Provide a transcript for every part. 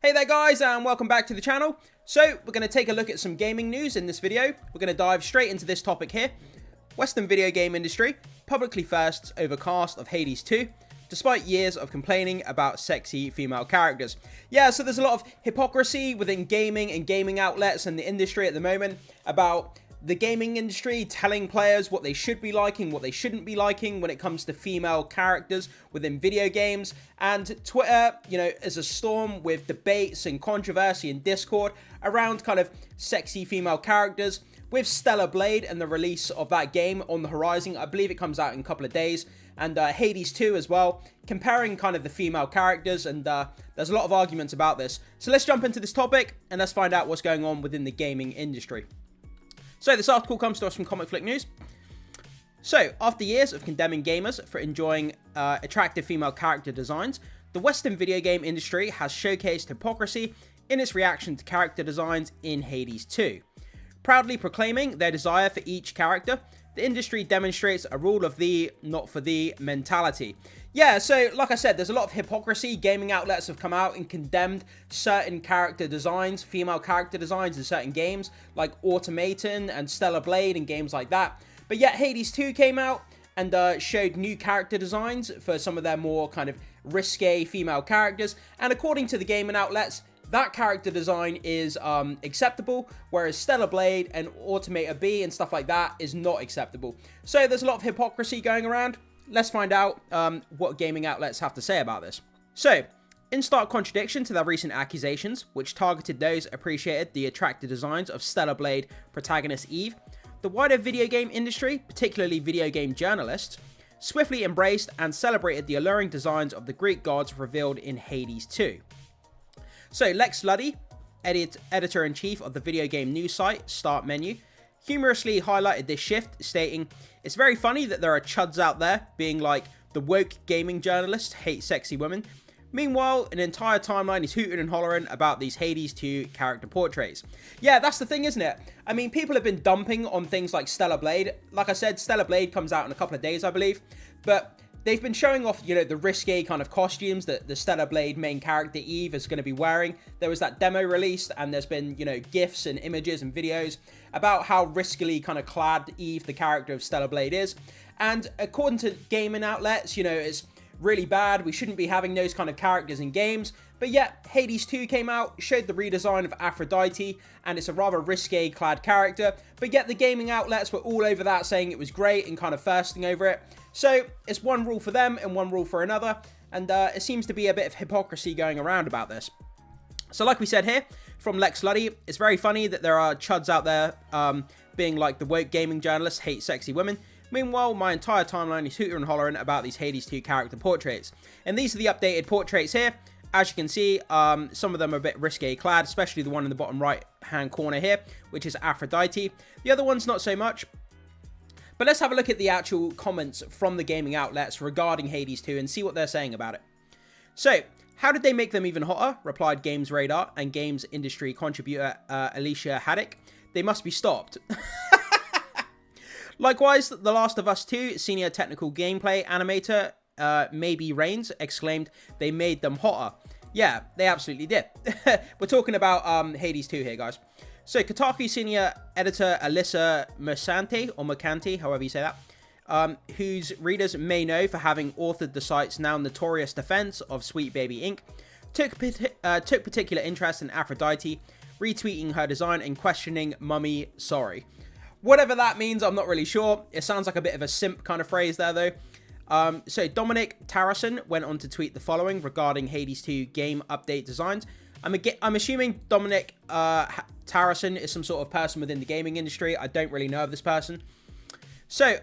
Hey there guys, and welcome back to the channel. So we're going to take a look at some gaming news in this video. We're going to dive straight into this topic here. Western video game industry publicly firsts over cast of Hades 2, despite years of complaining about sexy female characters. Yeah, so there's a lot of hypocrisy within gaming and gaming outlets and the industry at the moment about the gaming industry telling players what they should be liking, what they shouldn't be liking when it comes to female characters within video games. And Twitter, is a storm with debates and controversy and discord around kind of sexy female characters. With Stella Blade and the release of that game on the horizon, I believe it comes out in a couple of days, and Hades 2 as well, comparing kind of the female characters, and there's a lot of arguments about this. So let's jump into this topic and let's find out what's going on within the gaming industry. So this article comes to us from Comic Flick News. So, after years of condemning gamers for enjoying attractive female character designs, the Western video game industry has showcased hypocrisy in its reaction to character designs in Hades 2. Proudly proclaiming their desire for each character, the industry demonstrates a rule of thee, not for thee mentality. Yeah, so like I said, there's a lot of hypocrisy. Gaming outlets have come out and condemned certain character designs, female character designs in certain games, like Automaton and Stella Blade and games like that. But yet Hades 2 came out and showed new character designs for some of their more kind of risque female characters. And according to the gaming outlets, that character design is acceptable, whereas Stella Blade and Automator B and stuff like that is not acceptable. So there's a lot of hypocrisy going around. Let's find out what gaming outlets have to say about this. So, in stark contradiction to their recent accusations, which targeted those appreciated the attractive designs of Stella Blade protagonist Eve, the wider video game industry, particularly video game journalists, swiftly embraced and celebrated the alluring designs of the Greek gods revealed in Hades 2. So Lex Luddy, editor-in-chief of the video game news site Start Menu, humorously highlighted this shift, stating, "It's very funny that there are chuds out there being like, the woke gaming journalists hate sexy women. Meanwhile, an entire timeline is hooting and hollering about these Hades 2 character portraits." Yeah, that's the thing, isn't it? I mean, people have been dumping on things like Stella Blade. Like I said, Stella Blade comes out in a couple of days, I believe. But they've been showing off, the risque kind of costumes that the Stella Blade main character Eve is going to be wearing. There was that demo released, and there's been, GIFs and images and videos about how riskily kind of clad Eve, the character of Stella Blade, is. And according to gaming outlets, it's really bad. We shouldn't be having those kind of characters in games. But yet, Hades 2 came out, showed the redesign of Aphrodite, and it's a rather risque clad character. But yet, the gaming outlets were all over that, saying it was great and kind of thirsting over it. So, it's one rule for them and one rule for another, and it seems to be a bit of hypocrisy going around about this. So, like we said here, from Lex Luddy, it's very funny that there are chuds out there being like, the woke gaming journalists hate sexy women. Meanwhile, my entire timeline is hooting and hollering about these Hades 2 character portraits. And these are the updated portraits here. As you can see, some of them are a bit risque clad, especially the one in the bottom right hand corner here, which is Aphrodite. The other one's not so much. But let's have a look at the actual comments from the gaming outlets regarding Hades 2 and see what they're saying about it. So, how did they make them even hotter? Replied Games Radar and games industry contributor Alicia Haddock. They must be stopped. Likewise, The Last of Us 2 senior technical gameplay animator Maybe Reigns exclaimed, "They made them hotter." Yeah, they absolutely did. We're talking about Hades 2 here, guys. So, Kotaku senior editor Alyssa Mercanti, however you say that, whose readers may know for having authored the site's now notorious defense of Sweet Baby Inc., took particular interest in Aphrodite, retweeting her design and questioning "Mummy, sorry." Whatever that means, I'm not really sure. It sounds like a bit of a simp kind of phrase there, though. So Dominic Tarrason went on to tweet the following regarding Hades 2 game update designs. I'm assuming Dominic Tarrason is some sort of person within the gaming industry. I don't really know of this person. So,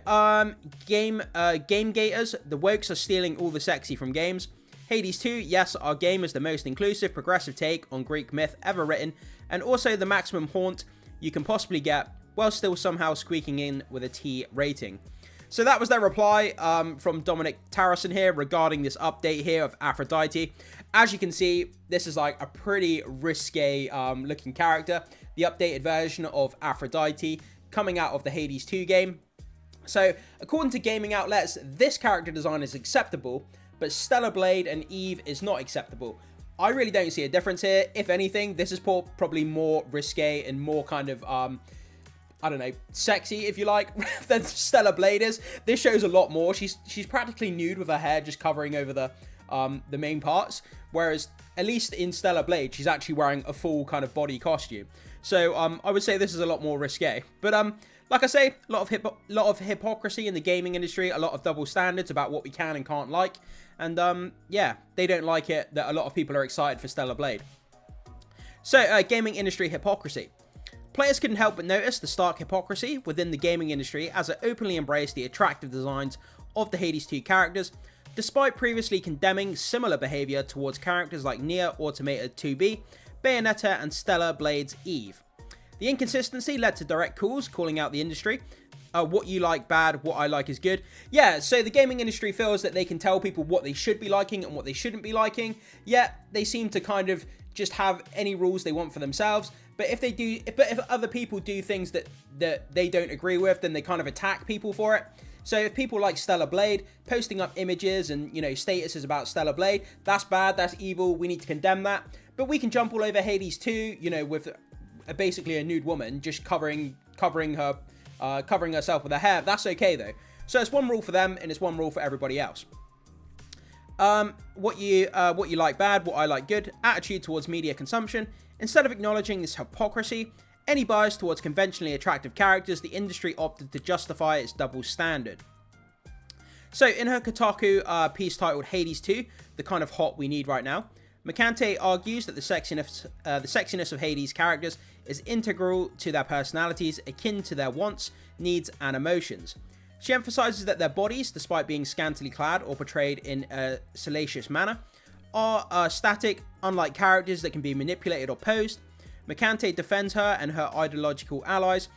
Game Gators, the wokes are stealing all the sexy from games. Hades 2, yes, our game is the most inclusive, progressive take on Greek myth ever written, and also the maximum haunt you can possibly get, while still somehow squeaking in with a T rating. So that was their reply from Dominic Tarrason here regarding this update here of Aphrodite. As you can see, this is like a pretty risque looking character. The updated version of Aphrodite coming out of the Hades 2 game. So according to gaming outlets, this character design is acceptable, but Stella Blade and Eve is not acceptable. I really don't see a difference here. If anything, this is probably more risque and more kind of, I don't know, sexy, if you like, than Stella Blade is. This shows a lot more. She's practically nude with her hair just covering over the main parts. Whereas, at least in Stella Blade, she's actually wearing a full kind of body costume. So, I would say this is a lot more risque. But, like I say, a lot of hypocrisy in the gaming industry, a lot of double standards about what we can and can't like. And, yeah, they don't like it that a lot of people are excited for Stella Blade. So, gaming industry hypocrisy. Players couldn't help but notice the stark hypocrisy within the gaming industry as it openly embraced the attractive designs of the Hades 2 characters, despite previously condemning similar behaviour towards characters like Nier Automata 2B, Bayonetta and Stella Blade's Eve. The inconsistency led to direct calls calling out the industry. What you like bad, what I like is good. Yeah, so the gaming industry feels that they can tell people what they should be liking and what they shouldn't be liking, yet they seem to kind of just have any rules they want for themselves. But if other people do things that they don't agree with, then they kind of attack people for it. So if people like Stella Blade posting up images and, you know, statuses about Stella Blade, that's bad, that's evil, we need to condemn that. But we can jump all over Hades 2, you know, with basically a nude woman just covering herself with her hair. That's okay though. So it's one rule for them and it's one rule for everybody else. What you like bad, what I like good. Attitude towards media consumption. Instead of acknowledging this hypocrisy, any bias towards conventionally attractive characters, the industry opted to justify its double standard. So in her Kotaku piece titled Hades 2, the kind of hot we need right now, Macante argues that the sexiness of Hades' characters is integral to their personalities, akin to their wants, needs, and emotions. She emphasizes that their bodies, despite being scantily clad or portrayed in a salacious manner, are static, unlike characters that can be manipulated or posed. Macante defends her and her ideological allies'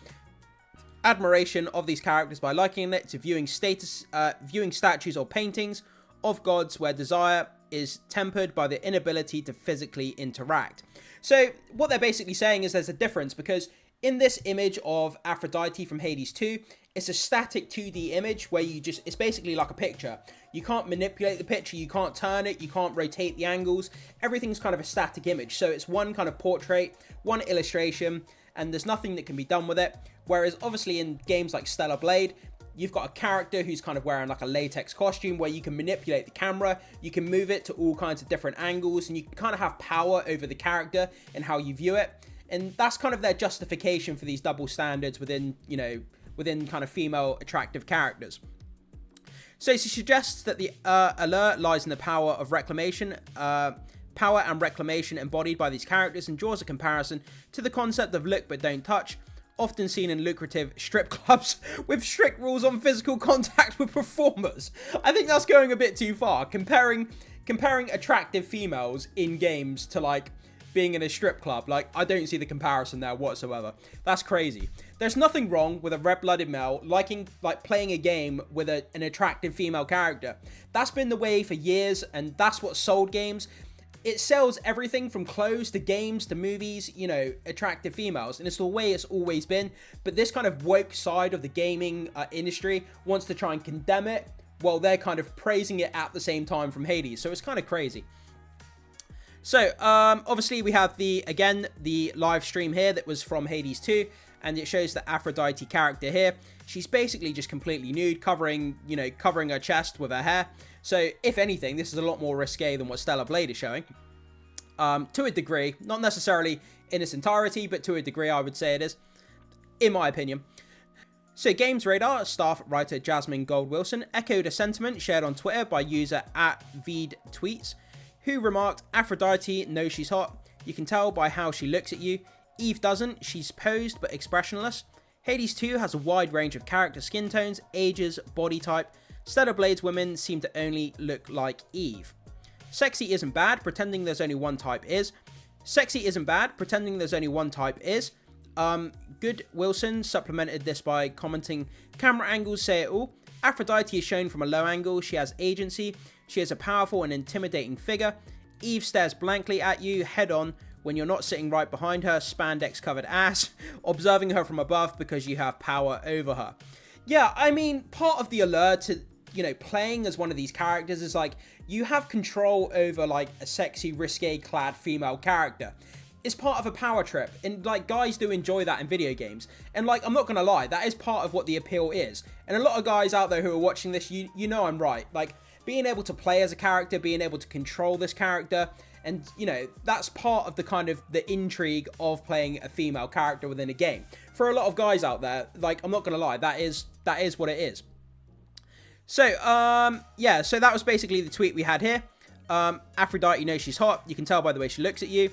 admiration of these characters by likening it to viewing statues or paintings of gods where desire is tempered by the inability to physically interact. So what they're basically saying is there's a difference, because in this image of Aphrodite from Hades 2, it's a static 2D image where it's basically like a picture. You can't manipulate the picture, you can't turn it, you can't rotate the angles. Everything's kind of a static image. So it's one kind of portrait, one illustration, and there's nothing that can be done with it. Whereas obviously in games like Stella Blade, you've got a character who's kind of wearing like a latex costume where you can manipulate the camera, you can move it to all kinds of different angles, and you can kind of have power over the character and how you view it. And that's kind of their justification for these double standards within, you know, within kind of female attractive characters. So she suggests that the allure lies in the power of reclamation, power and reclamation embodied by these characters, and draws a comparison to the concept of look but don't touch, often seen in lucrative strip clubs with strict rules on physical contact with performers. I think that's going a bit too far, comparing attractive females in games to like being in a strip club. Like, I don't see the comparison there whatsoever. That's crazy. There's nothing wrong with a red-blooded male playing a game with an attractive female character. That's been the way for years, and that's what sold games. It sells everything from clothes to games to movies, you know, attractive females. And it's the way it's always been. But this kind of woke side of the gaming industry wants to try and condemn it while they're kind of praising it at the same time from Hades. So it's kind of crazy. So, obviously we have the live stream here that was from Hades 2, and it shows the Aphrodite character here. She's basically just completely nude, covering her chest with her hair. So, if anything, this is a lot more risque than what Stella Blade is showing. To a degree, not necessarily in its entirety, but to a degree I would say it is, in my opinion. So, Games Radar staff writer Jasmine Gold Wilson echoed a sentiment shared on Twitter by user @VeedTweets, who remarked, "Aphrodite knows she's hot. You can tell by how she looks at you. Eve doesn't. She's posed but expressionless. Hades 2 has a wide range of character skin tones, ages, body type. Stella Blade's women seem to only look like Eve. Sexy isn't bad, pretending there's only one type is. Good Wilson supplemented this by commenting, camera angles say it all. Aphrodite is shown from a low angle. She has agency. She is a powerful and intimidating figure. Eve stares blankly at you head on when you're not sitting right behind her, spandex covered ass, observing her from above because you have power over her." Yeah, I mean, part of the allure to, you know, playing as one of these characters is like, you have control over like a sexy, risque, clad female character. It's part of a power trip, and like, guys do enjoy that in video games. And like, I'm not gonna lie, that is part of what the appeal is. And a lot of guys out there who are watching this, you know I'm right. Like, being able to play as a character, being able to control this character, and you know, that's part of the kind of the intrigue of playing a female character within a game. For a lot of guys out there, like, I'm not gonna lie, that is what it is. So yeah, so that was basically the tweet we had here. Aphrodite, you know she's hot, you can tell by the way she looks at you.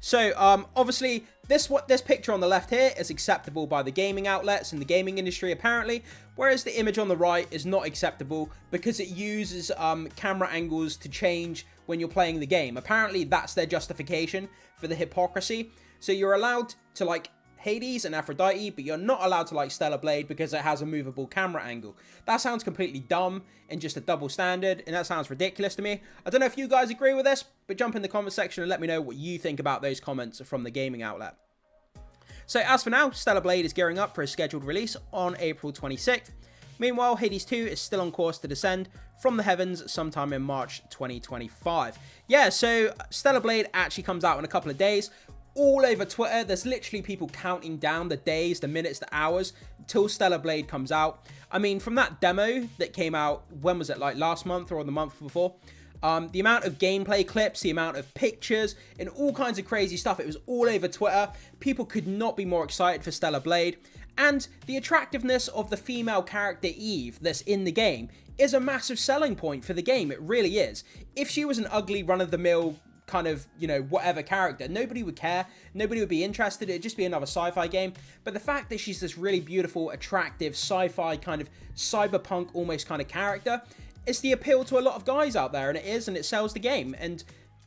So obviously this picture on the left here is acceptable by the gaming outlets and the gaming industry apparently, whereas the image on the right is not acceptable because it uses camera angles to change when you're playing the game. Apparently that's their justification for the hypocrisy. So you're allowed to like Hades and Aphrodite, but you're not allowed to like Stella Blade because it has a movable camera angle. That sounds completely dumb and just a double standard, and that sounds ridiculous to me. I don't know if you guys agree with this, but jump in the comment section and let me know what you think about those comments from the gaming outlet. So as for now, Stella Blade is gearing up for a scheduled release on April 26th. Meanwhile, Hades 2 is still on course to descend from the heavens sometime in March 2025. Yeah, so Stella Blade actually comes out in a couple of days. All over Twitter, there's literally people counting down the days, the minutes, the hours until Stella Blade comes out. I mean, from that demo that came out, when was it, like last month or the month before? The amount of gameplay clips, the amount of pictures, and all kinds of crazy stuff. It was all over Twitter. People could not be more excited for Stella Blade. And the attractiveness of the female character Eve that's in the game is a massive selling point for the game. It really is. If she was an ugly, run-of-the-mill kind of, you know, whatever character, nobody would care, nobody would be interested, it'd just be another sci-fi game. But the fact that she's this really beautiful, attractive, sci-fi kind of cyberpunk almost kind of character, it's the appeal to a lot of guys out there, and it is, and it sells the game, and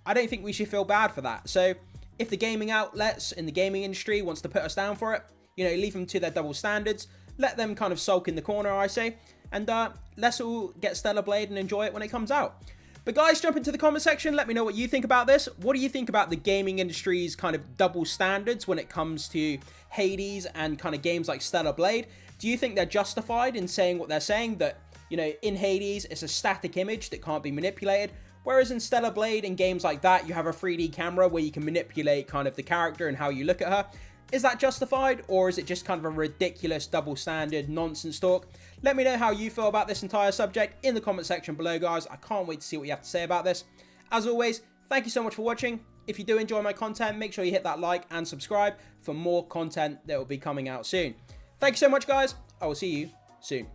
I don't think we should feel bad for that. So if the gaming outlets in the gaming industry wants to put us down for it, you know, leave them to their double standards, let them kind of sulk in the corner, I say, and let's all get Stella Blade and enjoy it when it comes out. But guys, jump into the comment section, let me know what you think about this. What do you think about the gaming industry's kind of double standards when it comes to Hades and kind of games like Stella Blade? Do you think they're justified in saying what they're saying, that, you know, in Hades it's a static image that can't be manipulated, whereas in Stella Blade and games like that you have a 3D camera where you can manipulate kind of the character and how you look at her? Is that justified, or is it just kind of a ridiculous double standard nonsense talk? Let me know how you feel about this entire subject in the comment section below, guys. I can't wait to see what you have to say about this. As always, thank you so much for watching. If you do enjoy my content, make sure you hit that like and subscribe for more content that will be coming out soon. Thank you so much, guys. I will see you soon.